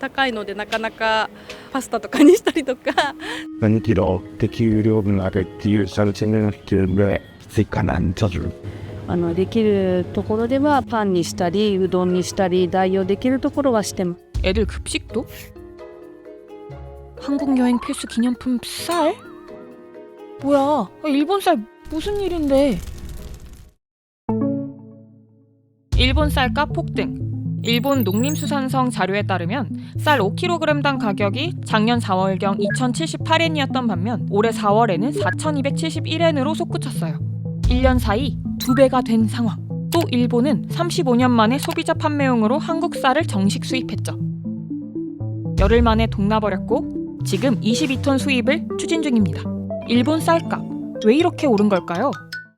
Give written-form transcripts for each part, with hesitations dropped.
高いのでなかなかパスタとかにしたりとか2キロ適有量分あるっていうサルチェネのっていうぐらい追加なんちゃうできるところではパンにしたりうどんにしたり代用できるところはしてます。 애들 급식도? 한국 여행 필수 기념품 쌀? 뭐야? 일본 쌀 무슨 일인데? 일본 쌀값 폭등. 일본 농림수산성 자료에 따르면 쌀 5kg당 가격이 작년 4월경 2,078엔이었던 반면 올해 4월에는 4,271엔으로 솟구쳤어요. 1년 사이 2배가 된 상황. 또 일본은 35년 만에 소비자 판매용으로 한국 쌀을 정식 수입했죠. 열흘 만에 동나버렸고 지금 22톤 수입을 추진 중입니다. 일본 쌀값 왜 이렇게 오른 걸까요?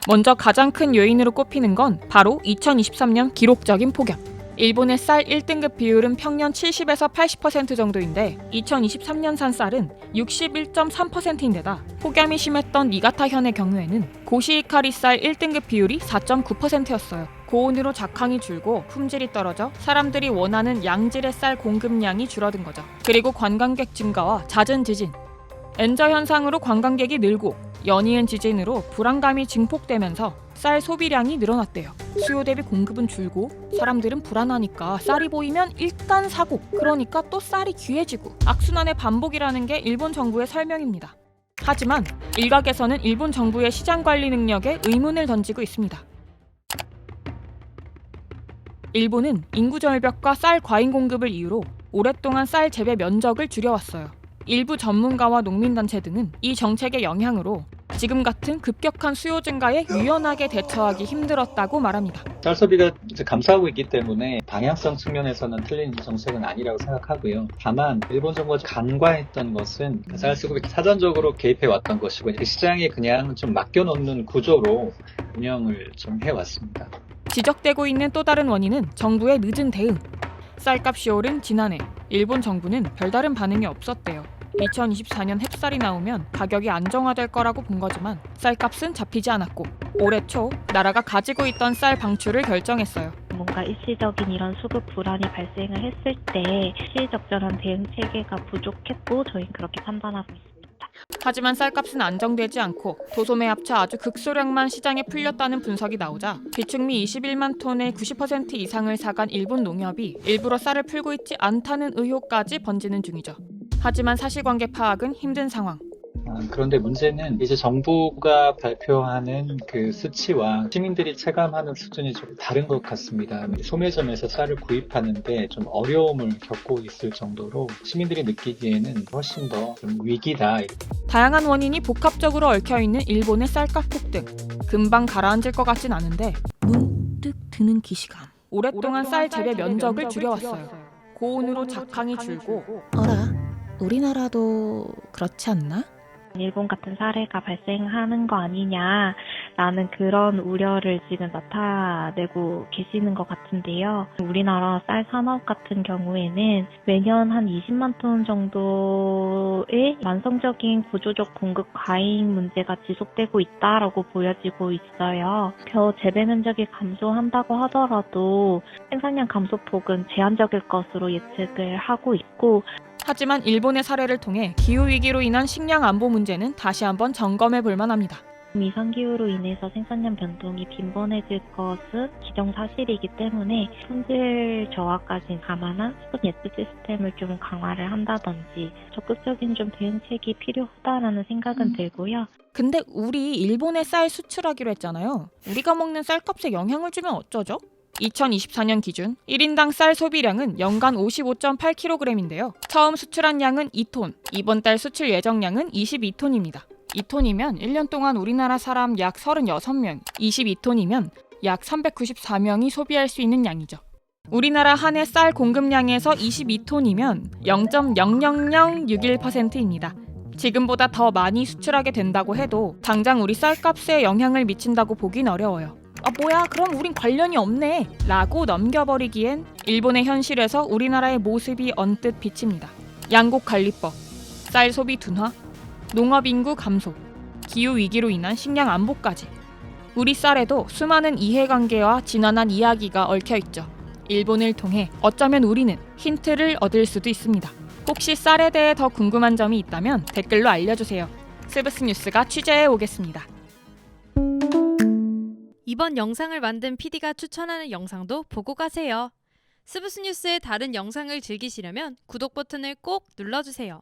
먼저 가장 큰 요인으로 꼽히는 건 바로 2023년 기록적인 폭염. 일본의 쌀 1등급 비율은 평년 70에서 80% 정도인데 2023년산 쌀은 61.3%인데다 폭염이 심했던 니가타현의 경우에는 고시히카리 쌀 1등급 비율이 4.9%였어요. 고온으로 작황이 줄고 품질이 떨어져 사람들이 원하는 양질의 쌀 공급량이 줄어든 거죠. 그리고 관광객 증가와 잦은 지진, 엔저 현상으로 관광객이 늘고 연이은 지진으로 불안감이 증폭되면서 쌀 소비량이 늘어났대요. 수요 대비 공급은 줄고 사람들은 불안하니까 쌀이 보이면 일단 사고, 그러니까 또 쌀이 귀해지고 악순환의 반복이라는 게 일본 정부의 설명입니다. 하지만 일각에서는 일본 정부의 시장 관리 능력에 의문을 던지고 있습니다. 일본은 인구 절벽과 쌀 과잉 공급을 이유로 오랫동안 쌀 재배 면적을 줄여왔어요. 일부 전문가와 농민단체 등은 이 정책의 영향으로 지금 같은 급격한 수요 증가에 유연하게 대처하기 힘들었다고 말합니다. 쌀 소비가 이제 감소하고 있기 때문에 방향성 측면에서는 틀린 정책은 아니라고 생각하고요. 다만 일본 정부가 간과했던 것은 쌀 수급에 사전적으로 개입해 왔던 것이고 그 시장에 그냥 좀 맡겨놓는 구조로 운영을 좀 해왔습니다. 지적되고 있는 또 다른 원인은 정부의 늦은 대응. 쌀값이 오른 지난해 일본 정부는 별다른 반응이 없었대요. 2024년 햅쌀이 나오면 가격이 안정화될 거라고 본 거지만 쌀값은 잡히지 않았고 올해 초 나라가 가지고 있던 쌀 방출을 결정했어요. 뭔가 일시적인 이런 수급 불안이 발생을 했을 때 시의적절한 대응 체계가 부족했고 저희는 그렇게 판단하고 있습니다. 하지만 쌀값은 안정되지 않고 도소매 합쳐 아주 극소량만 시장에 풀렸다는 분석이 나오자 비축미 21만 톤의 90% 이상을 사간 일본 농협이 일부러 쌀을 풀고 있지 않다는 의혹까지 번지는 중이죠. 하지만 사실관계 파악은 힘든 상황. 그런데 문제는 이제 정부가 발표하는 그 수치와 시민들이 체감하는 수준이 좀 다른 것 같습니다. 소매점에서 쌀을 구입하는데 좀 어려움을 겪고 있을 정도로 시민들이 느끼기에는 훨씬 더 좀 위기다. 다양한 원인이 복합적으로 얽혀있는 일본의 쌀값 폭등. 금방 가라앉을 것 같진 않은데 문득 드는 기시감. 오랫동안 쌀 재배 면적을 줄여왔어요. 고온으로 작황이 줄고 우리나라도 그렇지 않나? 일본 같은 사례가 발생하는 거 아니냐라는 그런 우려를 지금 나타내고 계시는 것 같은데요. 우리나라 쌀 산업 같은 경우에는 매년 한 20만 톤 정도의 만성적인 구조적 공급 과잉 문제가 지속되고 있다라고 보여지고 있어요. 겨우 재배 면적이 감소한다고 하더라도 생산량 감소폭은 제한적일 것으로 예측을 하고 있고 하지만 일본의 사례를 통해 기후위기로 인한 식량 안보 문제는 다시 한번 점검해 볼 만합니다. 이상기후로 인해서 생산량 변동이 빈번해질 것은 기정사실이기 때문에 품질 저하까지 감안한 수급 예측 시스템을 좀 강화를 한다든지 적극적인 좀 대응책이 필요하다라는 생각은 들고요. 근데 우리 일본에 쌀 수출하기로 했잖아요. 우리가 먹는 쌀값에 영향을 주면 어쩌죠? 2024년 기준 1인당 쌀 소비량은 연간 55.8kg인데요. 처음 수출한 양은 2톤, 이번 달 수출 예정량은 22톤입니다. 2톤이면 1년 동안 우리나라 사람 약 36명, 22톤이면 약 394명이 소비할 수 있는 양이죠. 우리나라 한 해 쌀 공급량에서 22톤이면 0.00061%입니다. 지금보다 더 많이 수출하게 된다고 해도 당장 우리 쌀값에 영향을 미친다고 보긴 어려워요. 뭐야 그럼 우린 관련이 없네 라고 넘겨버리기엔 일본의 현실에서 우리나라의 모습이 언뜻 비칩니다. 양곡관리법, 쌀 소비 둔화, 농업인구 감소, 기후위기로 인한 식량 안보까지 우리 쌀에도 수많은 이해관계와 진한한 이야기가 얽혀있죠. 일본을 통해 어쩌면 우리는 힌트를 얻을 수도 있습니다. 혹시 쌀에 대해 더 궁금한 점이 있다면 댓글로 알려주세요. 스브스 뉴스가 취재해 오겠습니다. 이번 영상을 만든 PD가 추천하는 영상도 보고 가세요. 스브스 뉴스의 다른 영상을 즐기시려면 구독 버튼을 꼭 눌러주세요.